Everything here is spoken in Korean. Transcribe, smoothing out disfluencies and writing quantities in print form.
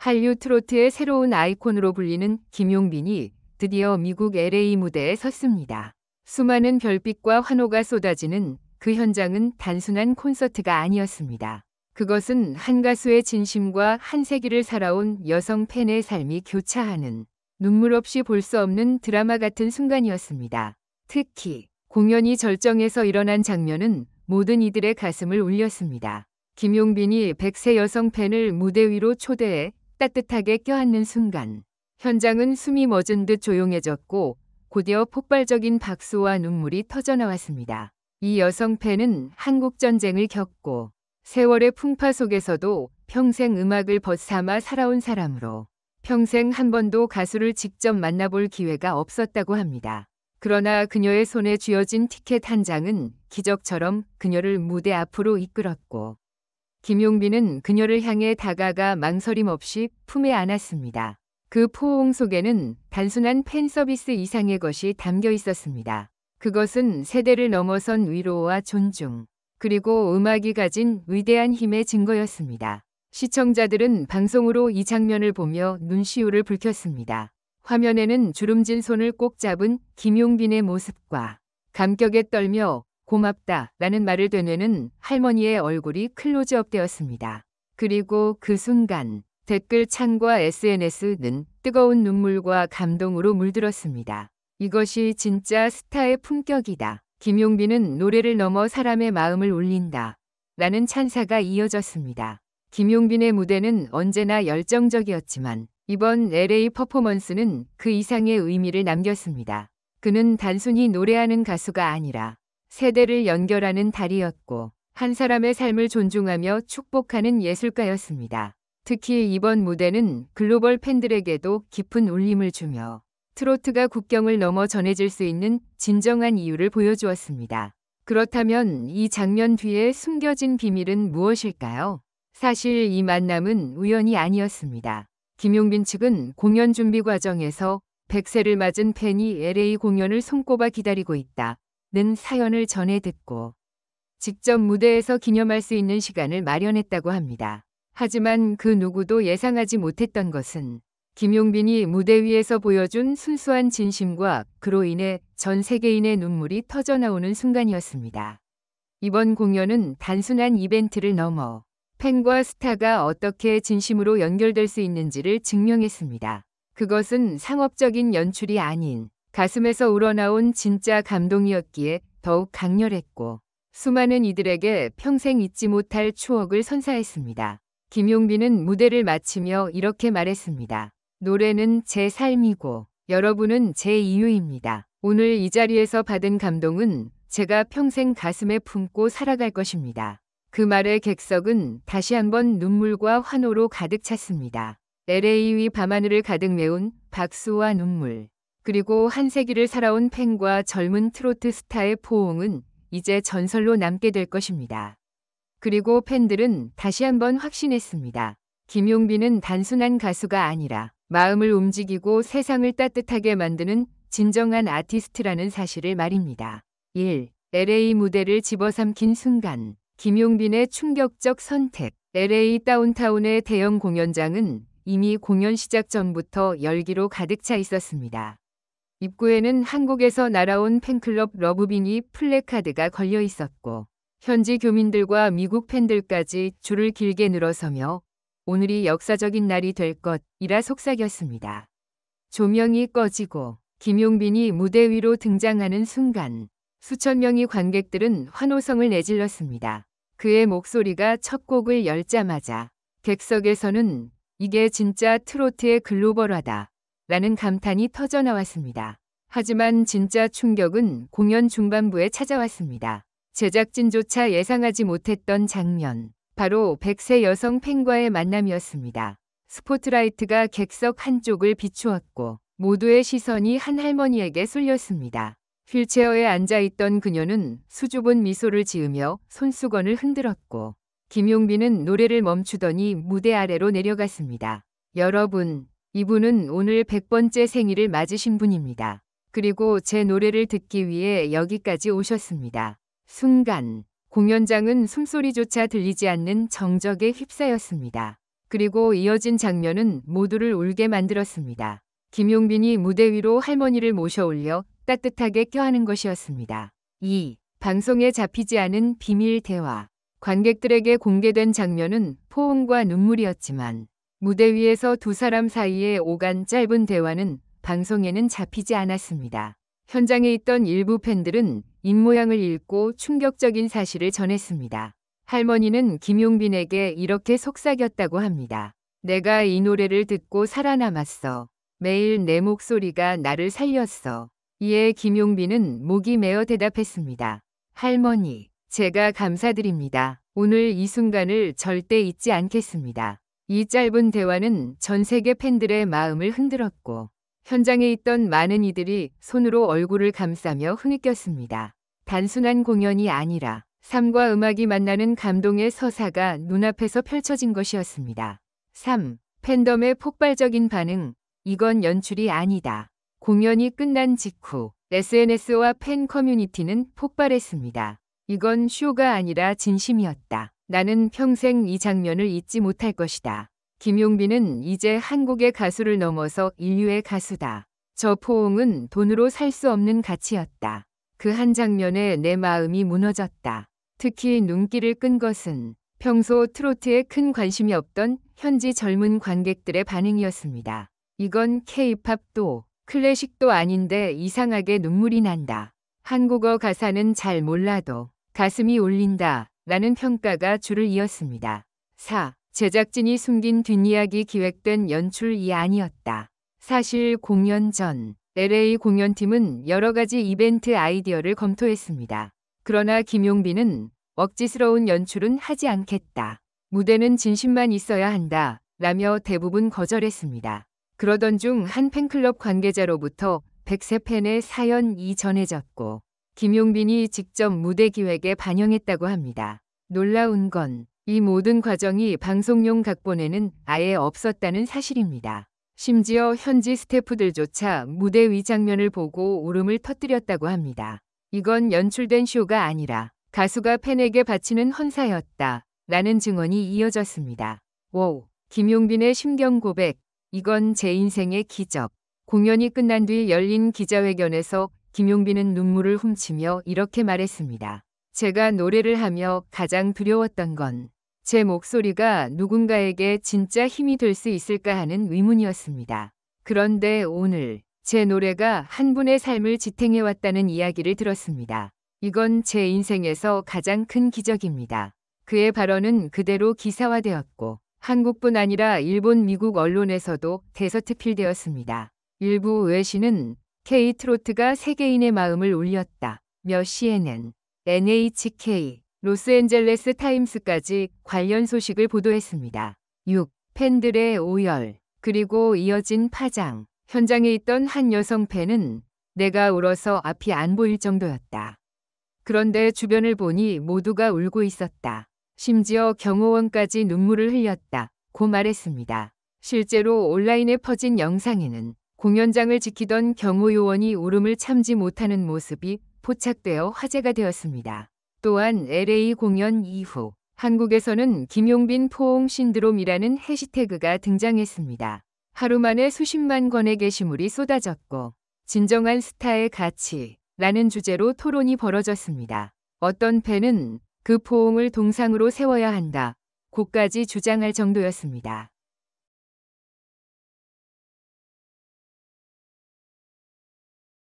한류 트로트의 새로운 아이콘으로 불리는 김용빈이 드디어 미국 LA 무대에 섰습니다. 수많은 별빛과 환호가 쏟아지는 그 현장은 단순한 콘서트가 아니었습니다. 그것은 한 가수의 진심과 한 세기를 살아온 여성 팬의 삶이 교차하는 눈물 없이 볼 수 없는 드라마 같은 순간이었습니다. 특히 공연이 절정에서 일어난 장면은 모든 이들의 가슴을 울렸습니다. 김용빈이 100세 여성 팬을 무대 위로 초대해 따뜻하게 껴안는 순간 현장은 숨이 멎은 듯 조용해졌고 곧이어 폭발적인 박수와 눈물이 터져나왔습니다. 이 여성 팬은 한국전쟁을 겪고 세월의 풍파 속에서도 평생 음악을 벗삼아 살아온 사람으로 평생 한 번도 가수를 직접 만나볼 기회가 없었다고 합니다. 그러나 그녀의 손에 쥐어진 티켓 한 장은 기적처럼 그녀를 무대 앞으로 이끌었고 김용빈은 그녀를 향해 다가가 망설임 없이 품에 안았습니다. 그 포옹 속에는 단순한 팬 서비스 이상의 것이 담겨 있었습니다. 그것은 세대를 넘어선 위로와 존중, 그리고 음악이 가진 위대한 힘의 증거였습니다. 시청자들은 방송으로 이 장면을 보며 눈시울을 붉혔습니다. 화면에는 주름진 손을 꼭 잡은 김용빈의 모습과 감격에 떨며 고맙다 라는 말을 되뇌는 할머니의 얼굴이 클로즈업 되었습니다. 그리고 그 순간 댓글 창과 SNS는 뜨거운 눈물과 감동으로 물들었습니다. 이것이 진짜 스타의 품격이다. 김용빈은 노래를 넘어 사람의 마음을 울린다. 라는 찬사가 이어졌습니다. 김용빈의 무대는 언제나 열정적이었지만 이번 LA 퍼포먼스는 그 이상의 의미를 남겼습니다. 그는 단순히 노래하는 가수가 아니라 세대를 연결하는 다리였고 한 사람의 삶을 존중하며 축복하는 예술가였습니다. 특히 이번 무대는 글로벌 팬들에게도 깊은 울림을 주며 트로트가 국경을 넘어 전해질 수 있는 진정한 이유를 보여주었습니다. 그렇다면 이 장면 뒤에 숨겨진 비밀은 무엇일까요? 사실 이 만남은 우연이 아니었습니다. 김용빈 측은 공연 준비 과정에서 100세를 맞은 팬이 LA 공연을 손꼽아 기다리고 있다는 사연을 전해 듣고 직접 무대에서 기념할 수 있는 시간을 마련했다고 합니다. 하지만 그 누구도 예상하지 못했던 것은 김용빈이 무대 위에서 보여준 순수한 진심과 그로 인해 전 세계인의 눈물이 터져나오는 순간이었습니다. 이번 공연은 단순한 이벤트를 넘어 팬과 스타가 어떻게 진심으로 연결될 수 있는지를 증명했습니다. 그것은 상업적인 연출이 아닌 가슴에서 우러나온 진짜 감동이었기에 더욱 강렬했고 수많은 이들에게 평생 잊지 못할 추억을 선사했습니다. 김용빈은 무대를 마치며 이렇게 말했습니다. 노래는 제 삶이고 여러분은 제 이유입니다. 오늘 이 자리에서 받은 감동은 제가 평생 가슴에 품고 살아갈 것입니다. 그 말의 객석은 다시 한번 눈물과 환호로 가득 찼습니다. LA 위 밤하늘을 가득 메운 박수와 눈물, 그리고 한 세기를 살아온 팬과 젊은 트로트 스타의 포옹은 이제 전설로 남게 될 것입니다. 그리고 팬들은 다시 한번 확신했습니다. 김용빈은 단순한 가수가 아니라 마음을 움직이고 세상을 따뜻하게 만드는 진정한 아티스트라는 사실을 말입니다. 1. LA 무대를 집어삼킨 순간 김용빈의 충격적 선택. LA 다운타운의 대형 공연장은 이미 공연 시작 전부터 열기로 가득 차 있었습니다. 입구에는 한국에서 날아온 팬클럽 러브빈이 플래카드가 걸려 있었고 현지 교민들과 미국 팬들까지 줄을 길게 늘어서며 오늘이 역사적인 날이 될 것이라 속삭였습니다. 조명이 꺼지고 김용빈이 무대 위로 등장하는 순간 수천 명의 관객들은 환호성을 내질렀습니다. 그의 목소리가 첫 곡을 열자마자 객석에서는 이게 진짜 트로트의 글로벌화다 라는 감탄이 터져나왔습니다. 하지만 진짜 충격은 공연 중반부에 찾아왔습니다. 제작진조차 예상하지 못했던 장면. 바로 100세 여성 팬과의 만남이었습니다. 스포트라이트가 객석 한쪽을 비추었고 모두의 시선이 한 할머니에게 쏠렸습니다. 휠체어에 앉아있던 그녀는 수줍은 미소를 지으며 손수건을 흔들었고 김용빈은 노래를 멈추더니 무대 아래로 내려갔습니다. 여러분, 이분은 오늘 100번째 생일을 맞으신 분입니다. 그리고 제 노래를 듣기 위해 여기까지 오셨습니다. 순간 공연장은 숨소리조차 들리지 않는 정적에 휩싸였습니다. 그리고 이어진 장면은 모두를 울게 만들었습니다. 김용빈이 무대 위로 할머니를 모셔 올려 따뜻하게 껴안은 것이었습니다. 2. 방송에 잡히지 않은 비밀 대화. 관객들에게 공개된 장면은 포옹과 눈물이었지만 무대 위에서 두 사람 사이에 오간 짧은 대화는 방송에는 잡히지 않았습니다. 현장에 있던 일부 팬들은 입모양을 읽고 충격적인 사실을 전했습니다. 할머니는 김용빈에게 이렇게 속삭였다고 합니다. 내가 이 노래를 듣고 살아남았어. 매일 내 목소리가 나를 살렸어. 이에 김용빈은 목이 메어 대답했습니다. 할머니, 제가 감사드립니다. 오늘 이 순간을 절대 잊지 않겠습니다. 이 짧은 대화는 전 세계 팬들의 마음을 흔들었고 현장에 있던 많은 이들이 손으로 얼굴을 감싸며 흐느꼈습니다. 단순한 공연이 아니라 삶과 음악이 만나는 감동의 서사가 눈앞에서 펼쳐진 것이었습니다. 3. 팬덤의 폭발적인 반응. 이건 연출이 아니다. 공연이 끝난 직후 SNS와 팬 커뮤니티는 폭발했습니다. 이건 쇼가 아니라 진심이었다. 나는 평생 이 장면을 잊지 못할 것이다. 김용빈은 이제 한국의 가수를 넘어서 인류의 가수다. 저 포옹은 돈으로 살 수 없는 가치였다. 그 한 장면에 내 마음이 무너졌다. 특히 눈길을 끈 것은 평소 트로트에 큰 관심이 없던 현지 젊은 관객들의 반응이었습니다. 이건 K-팝도 클래식도 아닌데 이상하게 눈물이 난다. 한국어 가사는 잘 몰라도 가슴이 울린다. 라는 평가가 줄을 이었습니다. 4. 제작진이 숨긴 뒷이야기. 기획된 연출이 아니었다. 사실 공연 전 LA 공연팀은 여러 가지 이벤트 아이디어를 검토했습니다. 그러나 김용빈은 억지스러운 연출은 하지 않겠다. 무대는 진심만 있어야 한다. 라며 대부분 거절했습니다. 그러던 중 한 팬클럽 관계자로부터 100세 팬의 사연이 전해졌고 김용빈이 직접 무대 기획에 반영했다고 합니다. 놀라운 건 이 모든 과정이 방송용 각본에는 아예 없었다는 사실입니다. 심지어 현지 스태프들조차 무대 위 장면을 보고 울음을 터뜨렸다고 합니다. 이건 연출된 쇼가 아니라 가수가 팬에게 바치는 헌사였다. 라는 증언이 이어졌습니다. 5. 김용빈의 심경 고백. 이건 제 인생의 기적. 공연이 끝난 뒤 열린 기자회견에서 김용빈은 눈물을 훔치며 이렇게 말했습니다. 제가 노래를 하며 가장 두려웠던 건 제 목소리가 누군가에게 진짜 힘이 될 수 있을까 하는 의문이었습니다. 그런데 오늘 제 노래가 한 분의 삶을 지탱해왔다는 이야기를 들었습니다. 이건 제 인생에서 가장 큰 기적입니다. 그의 발언은 그대로 기사화되었고 한국뿐 아니라 일본, 미국 언론에서도 대서특필되었습니다. 일부 외신은 K-트로트가 세계인의 마음을 울렸다. 며 CNN, NHK, 로스앤젤레스 타임스까지 관련 소식을 보도했습니다. 6. 팬들의 오열. 그리고 이어진 파장. 현장에 있던 한 여성 팬은 내가 울어서 앞이 안 보일 정도였다. 그런데 주변을 보니 모두가 울고 있었다. 심지어 경호원까지 눈물을 흘렸다. 고 말했습니다. 실제로 온라인에 퍼진 영상에는 공연장을 지키던 경호요원이 울음을 참지 못하는 모습이 포착되어 화제가 되었습니다. 또한 LA 공연 이후 한국에서는 김용빈 포옹 신드롬이라는 해시태그가 등장했습니다. 하루 만에 수십만 건의 게시물이 쏟아졌고 진정한 스타의 가치라는 주제로 토론이 벌어졌습니다. 어떤 팬은 그 포옹을 동상으로 세워야 한다. 고까지 주장할 정도였습니다.